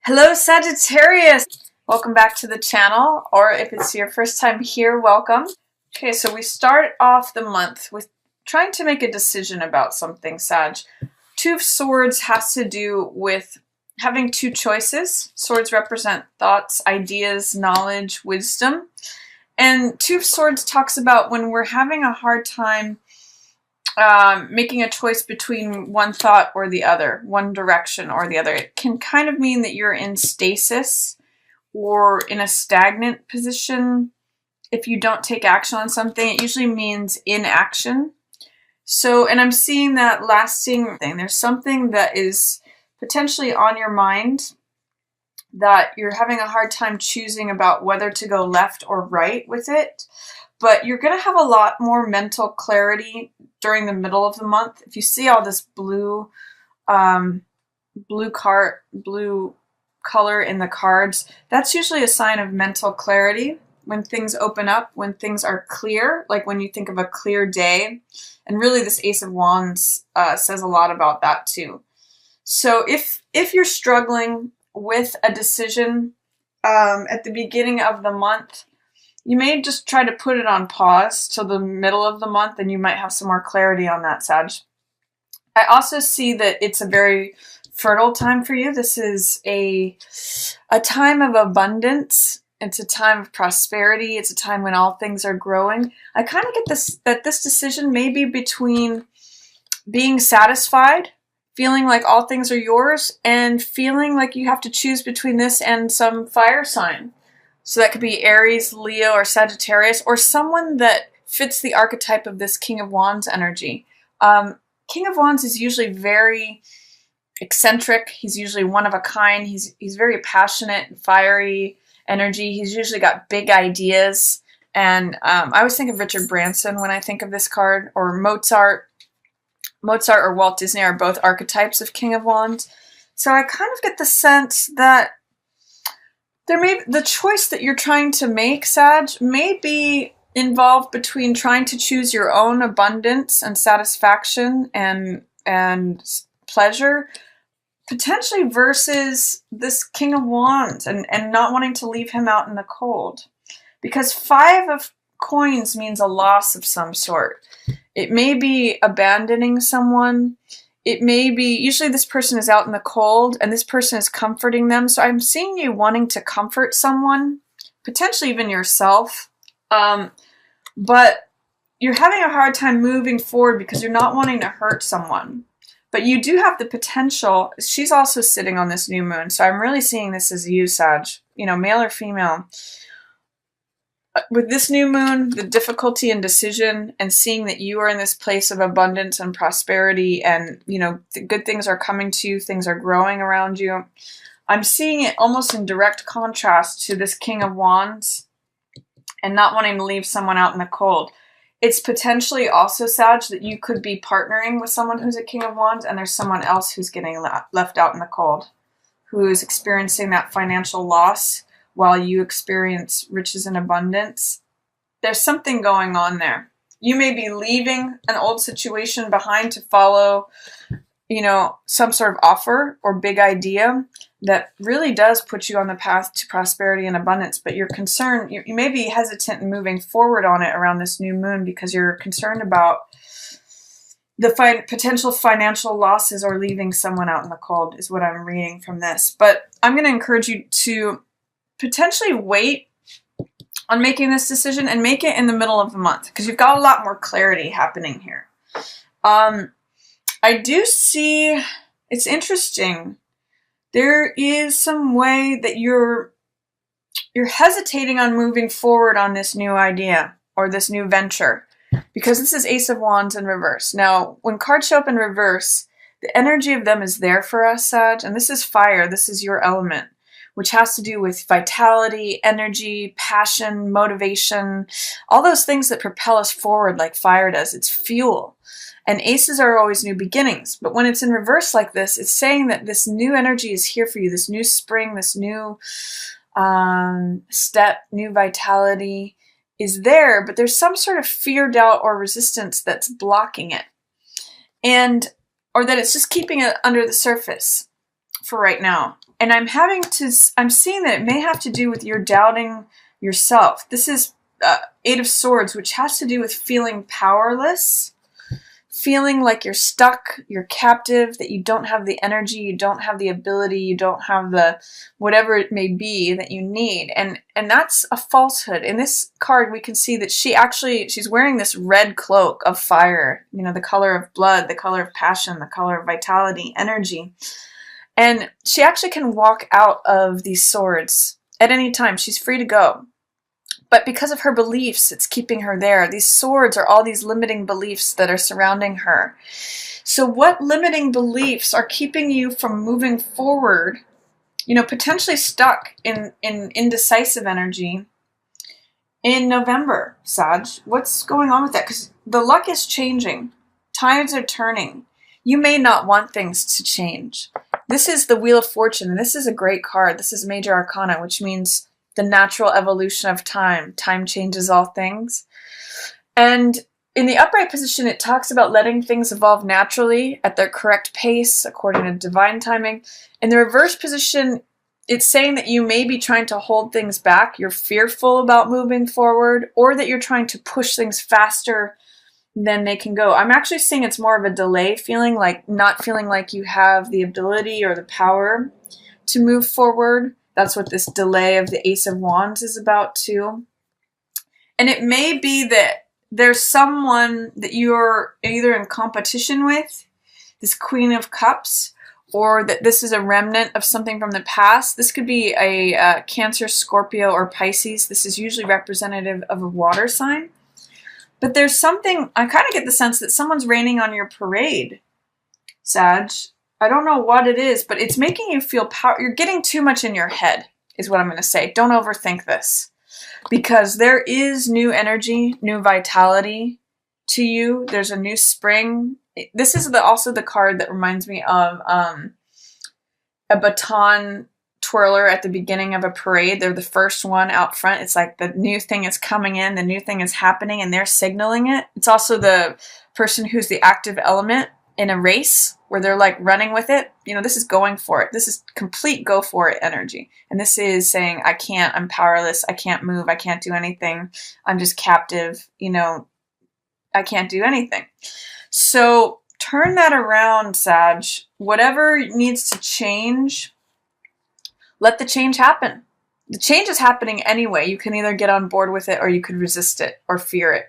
Hello, Sagittarius! Welcome back to the channel, or if it's your first time here, welcome. Okay, so we start off the month with trying to make a decision about something, Sag. Two of Swords has to do with having two choices. Swords represent thoughts, ideas, knowledge, wisdom. And Two of Swords talks about when we're having a hard time making a choice between one thought or the other, one direction or the other. It can kind of mean that you're in stasis or in a stagnant position. If you don't take action on something, it usually means inaction. So, and I'm seeing that lasting thing. There's something that is potentially on your mind that you're having a hard time choosing about whether to go left or right with it. But you're going to have a lot more mental clarity during the middle of the month. If you see all this blue color in the cards, that's usually a sign of mental clarity. When things open up, when things are clear, like when you think of a clear day. And really this Ace of Wands says a lot about that too. So if you're struggling with a decision at the beginning of the month, you may just try to put it on pause till the middle of the month and you might have some more clarity on that, Sag. I also see that it's a very fertile time for you. This is a time of abundance. It's a time of prosperity. It's a time when all things are growing. I kind of get that this decision may be between being satisfied, feeling like all things are yours, and feeling like you have to choose between this and some fire sign. So that could be Aries, Leo, or Sagittarius, or someone that fits the archetype of this King of Wands energy. King of Wands is usually very eccentric. He's usually one of a kind. He's very passionate and fiery energy. He's usually got big ideas. And I always think of Richard Branson when I think of this card, or Mozart. Mozart or Walt Disney are both archetypes of King of Wands. So I kind of get the sense that the choice that you're trying to make, Sag, may be involved between trying to choose your own abundance and satisfaction and pleasure, potentially versus this King of Wands and not wanting to leave him out in the cold. Because Five of Coins means a loss of some sort. It may be abandoning someone. It may be, usually this person is out in the cold and this person is comforting them. So I'm seeing you wanting to comfort someone, potentially even yourself. But you're having a hard time moving forward because you're not wanting to hurt someone. But you do have the potential. She's also sitting on this new moon. So I'm really seeing this as you, Sag, male or female. With this new moon, the difficulty in decision and seeing that you are in this place of abundance and prosperity and, good things are coming to you, things are growing around you. I'm seeing it almost in direct contrast to this King of Wands and not wanting to leave someone out in the cold. It's potentially also, Sag, that you could be partnering with someone who's a King of Wands and there's someone else who's getting left out in the cold, who is experiencing that financial loss while you experience riches and abundance. There's something going on there. You may be leaving an old situation behind to follow, some sort of offer or big idea that really does put you on the path to prosperity and abundance. But you're concerned, you may be hesitant in moving forward on it around this new moon because you're concerned about the potential financial losses or leaving someone out in the cold is what I'm reading from this. But I'm going to encourage you to potentially wait on making this decision and make it in the middle of the month because you've got a lot more clarity happening here. I do see, it's interesting. There is some way that you're hesitating on moving forward on this new idea or this new venture because this is Ace of Wands in reverse. Now, when cards show up in reverse, the energy of them is there for us, Sag, and this is fire. This is your element, which has to do with vitality, energy, passion, motivation, all those things that propel us forward like fire does. It's fuel. And aces are always new beginnings. But when it's in reverse like this, it's saying that this new energy is here for you, this new spring, this new step, new vitality is there, but there's some sort of fear, doubt, or resistance that's blocking it. Or that it's just keeping it under the surface for right now. And I'm seeing that it may have to do with your doubting yourself. This is Eight of Swords, which has to do with feeling powerless, feeling like you're stuck, you're captive, that you don't have the energy, you don't have the ability, you don't have the whatever it may be that you need. And that's a falsehood. In this card, we can see that she's wearing this red cloak of fire, you know, the color of blood, the color of passion, the color of vitality, energy. And she actually can walk out of these swords at any time. She's free to go. But because of her beliefs, it's keeping her there. These swords are all these limiting beliefs that are surrounding her. So what limiting beliefs are keeping you from moving forward, you know, potentially stuck in indecisive energy in November, Sag? What's going on with that? Because the luck is changing. Tides are turning. You may not want things to change. This is the Wheel of Fortune, and this is a great card. This is Major Arcana, which means the natural evolution of time. Time changes all things. And in the upright position, it talks about letting things evolve naturally at their correct pace, according to divine timing. In the reverse position, it's saying that you may be trying to hold things back. You're fearful about moving forward, or that you're trying to push things faster than they can go. I'm actually seeing it's more of a delay feeling, like not feeling like you have the ability or the power to move forward. That's what this delay of the Ace of Wands is about too. And it may be that there's someone that you're either in competition with, this Queen of Cups, or that this is a remnant of something from the past. This could be a Cancer, Scorpio, or Pisces. This is usually representative of a water sign. But there's something, I kind of get the sense that someone's raining on your parade, Sag. I don't know what it is, but it's making you feel power. You're getting too much in your head, is what I'm going to say. Don't overthink this. Because there is new energy, new vitality to you. There's a new spring. This is also the card that reminds me of a baton twirler at the beginning of a parade. They're the first one out front. It's like the new thing is coming in, the new thing is happening, and they're signaling it. It's also the person who's the active element in a race where they're like running with it. You know, this is going for it. This is complete go for it energy. And this is saying, I can't, I'm powerless, I can't move, I can't do anything, I'm just captive, you know, I can't do anything. So turn that around, Sag. Whatever needs to change, let the change happen. The change is happening anyway. You can either get on board with it or you could resist it or fear it.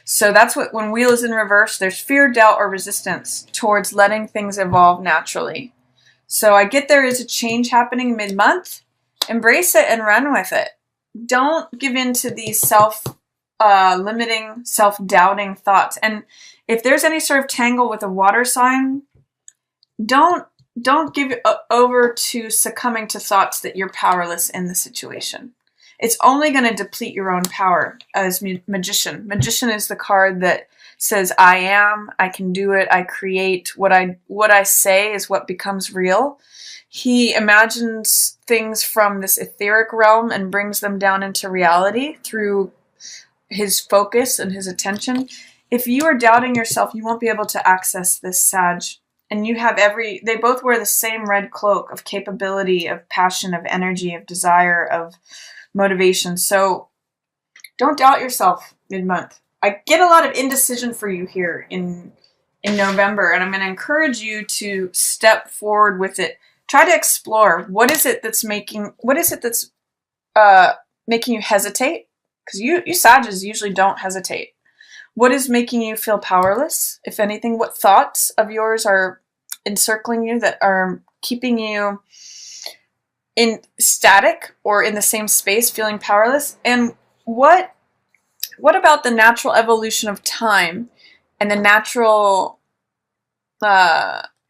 So that's what, when Wheel is in reverse, there's fear, doubt, or resistance towards letting things evolve naturally. So I get there is a change happening mid-month. Embrace it and run with it. Don't give in to these self-limiting, self-doubting thoughts. And if there's any sort of tangle with a water sign, don't give over to succumbing to thoughts that you're powerless in the situation. It's only going to deplete your own power as Magician. Magician is the card that says, I am, I can do it, I create. What I say is what becomes real. He imagines things from this etheric realm and brings them down into reality through his focus and his attention. If you are doubting yourself, you won't be able to access this, Sag. And you have they both wear the same red cloak of capability, of passion, of energy, of desire, of motivation. So don't doubt yourself mid-month. I get a lot of indecision for you here in November, and I'm going to encourage you to step forward with it. Try to explore what is it that's making you hesitate? Because you Sages usually don't hesitate. What is making you feel powerless, if anything? What thoughts of yours are encircling you that are keeping you in static or in the same space, feeling powerless? And what about the natural evolution of time and the natural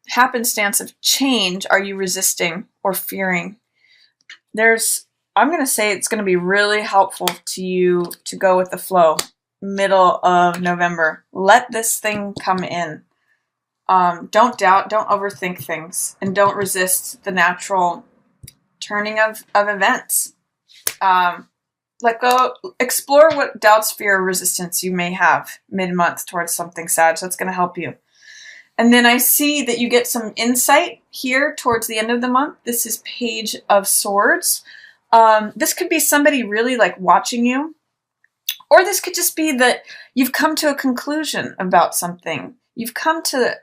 happenstance of change are you resisting or fearing? I'm going to say it's going to be really helpful to you to go with the flow. Middle of November. Let this thing come in. Don't doubt, don't overthink things, and don't resist the natural turning of events. Let go, explore what doubts, fear, or resistance you may have mid-month towards something, Sag. That's going to help you. And then I see that you get some insight here towards the end of the month. This is Page of Swords. This could be somebody really like watching you, or this could just be that you've come to a conclusion about something. You've come to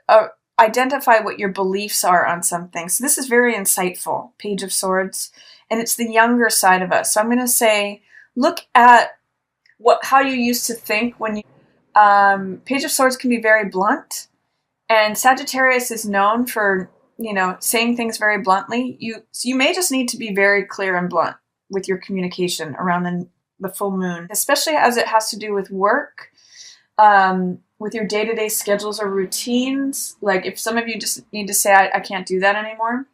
identify what your beliefs are on something. So this is very insightful, Page of Swords, and it's the younger side of us. So I'm going to say, look at how you used to think when you. Page of Swords can be very blunt. And Sagittarius is known for, saying things very bluntly. You may just need to be very clear and blunt with your communication around the full moon, especially as it has to do with work, with your day-to-day schedules or routines. Like if some of you just need to say, I can't do that anymore.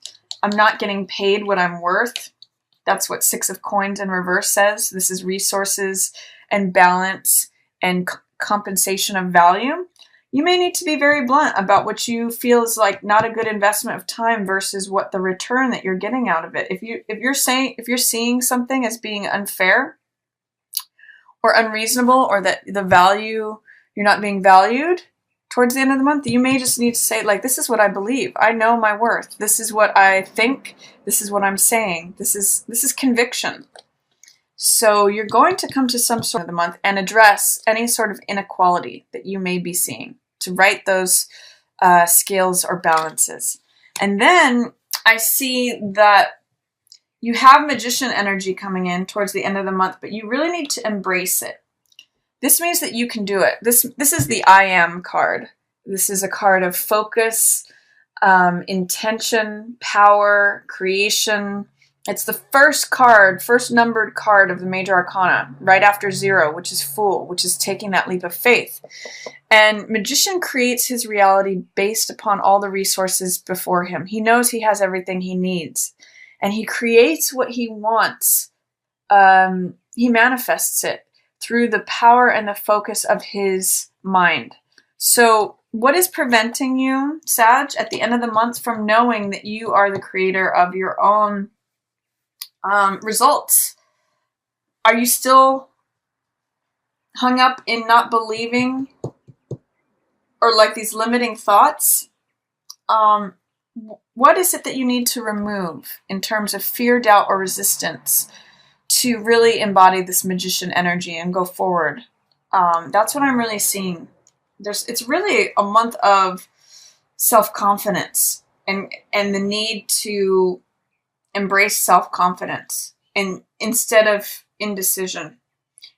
I'm not getting paid what I'm worth. That's what Six of Coins in reverse says. This is resources and balance and compensation of value. You may need to be very blunt about what you feel is like not a good investment of time versus what the return that you're getting out of it. If you're seeing something as being unfair or unreasonable, or that the value, you're not being valued towards the end of the month, you may just need to say, like, this is what I believe. I know my worth. This is what I think. This is what I'm saying. This is conviction. So you're going to come to some sort of the month and address any sort of inequality that you may be seeing, to right those scales or balances. And then I see that you have Magician energy coming in towards the end of the month, but you really need to embrace it. This means that you can do it. This is the I Am card. This is a card of focus, intention, power, creation. It's the first numbered card of the major arcana, right after 0, which is Fool, which is taking that leap of faith. And Magician creates his reality based upon all the resources before him. He knows he has everything he needs, and he creates what he wants. He manifests it through the power and the focus of his mind. So what is preventing you, Sag, at the end of the month from knowing that you are the creator of your own results? Are you still hung up in not believing, or like these limiting thoughts? What is it that you need to remove in terms of fear, doubt, or resistance to really embody this Magician energy and go forward? That's what I'm really seeing. It's really a month of self-confidence and the need to embrace self-confidence and instead of indecision.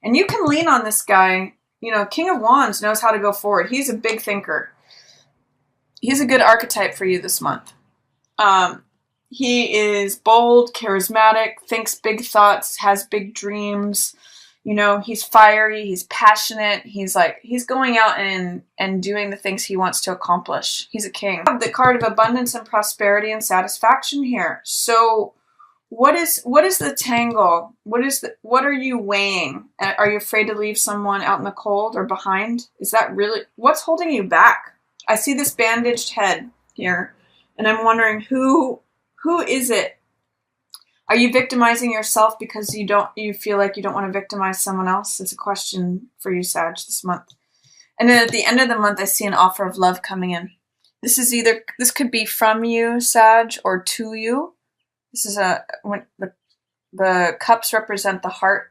And you can lean on this guy. King of Wands knows how to go forward. He's a big thinker. He's a good archetype for you this month. He is bold, charismatic, thinks big thoughts, has big dreams. He's fiery, he's passionate. He's going out and doing the things he wants to accomplish. He's a king. I have the card of abundance and prosperity and satisfaction here. So what is the tangle? What are you weighing? Are you afraid to leave someone out in the cold or behind? Is that really what's holding you back? I see this bandaged head here, and I'm wondering who is it? Are you victimizing yourself because you feel like you don't want to victimize someone else? It's a question for you, Sag, this month. And then at the end of the month, I see an offer of love coming in. This could be from you, Sag, or to you. This is when the cups represent the heart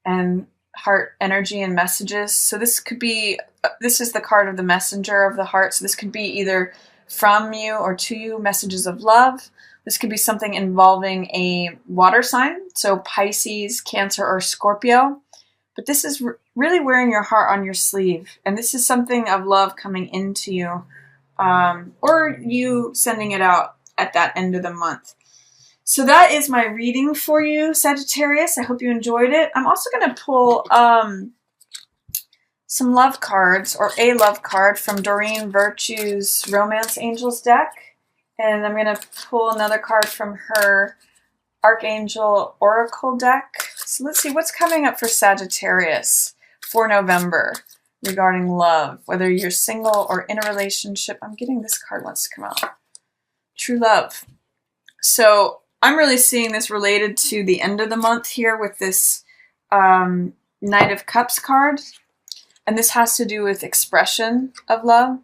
and heart energy and messages. So this is the card of the messenger of the heart. So this could be either from you or to you, messages of love. This could be something involving a water sign, so Pisces, Cancer, or Scorpio. But this is really wearing your heart on your sleeve. And this is something of love coming into you, or you sending it out at that end of the month. So that is my reading for you, Sagittarius. I hope you enjoyed it. I'm also going to pull some love cards, or a love card from Doreen Virtue's Romance Angels deck. And I'm going to pull another card from her Archangel Oracle deck. So let's see what's coming up for Sagittarius for November regarding love, whether you're single or in a relationship. I'm getting this card wants to come out. True love. So I'm really seeing this related to the end of the month here with this Knight of Cups card. And this has to do with expression of love.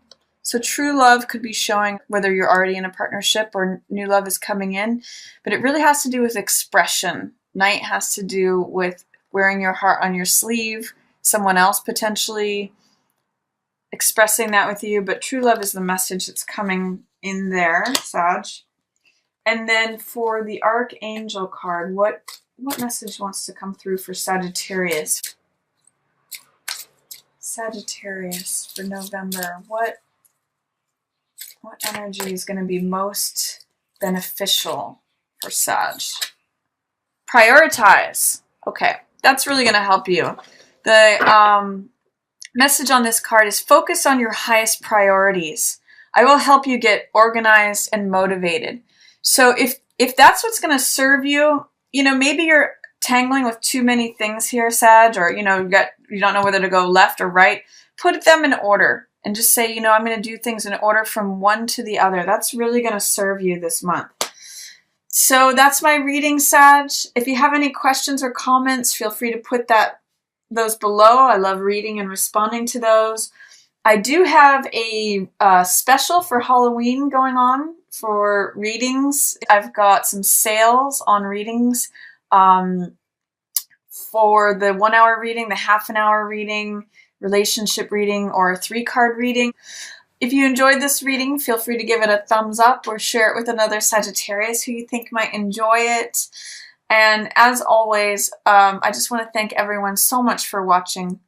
So true love could be showing whether you're already in a partnership or new love is coming in, but it really has to do with expression. Knight has to do with wearing your heart on your sleeve, someone else potentially expressing that with you, but true love is the message that's coming in there, Sag. And then for the Archangel card, what message wants to come through for Sagittarius? Sagittarius for November. What energy is going to be most beneficial for Sag? Prioritize. Okay, that's really going to help you. The message on this card is focus on your highest priorities. I will help you get organized and motivated. So if that's what's going to serve you, maybe you're tangling with too many things here, Sag, or you don't know whether to go left or right. Put them in order and just say, I'm going to do things in order from one to the other. That's really going to serve you this month. So that's my reading, Sag. If you have any questions or comments, feel free to put those below. I love reading and responding to those. I do have a special for Halloween going on for readings. I've got some sales on readings for the 1 hour reading, the half an hour reading, relationship reading, or a 3-card reading. If you enjoyed this reading, feel free to give it a thumbs up or share it with another Sagittarius who you think might enjoy it. And as always, I just want to thank everyone so much for watching.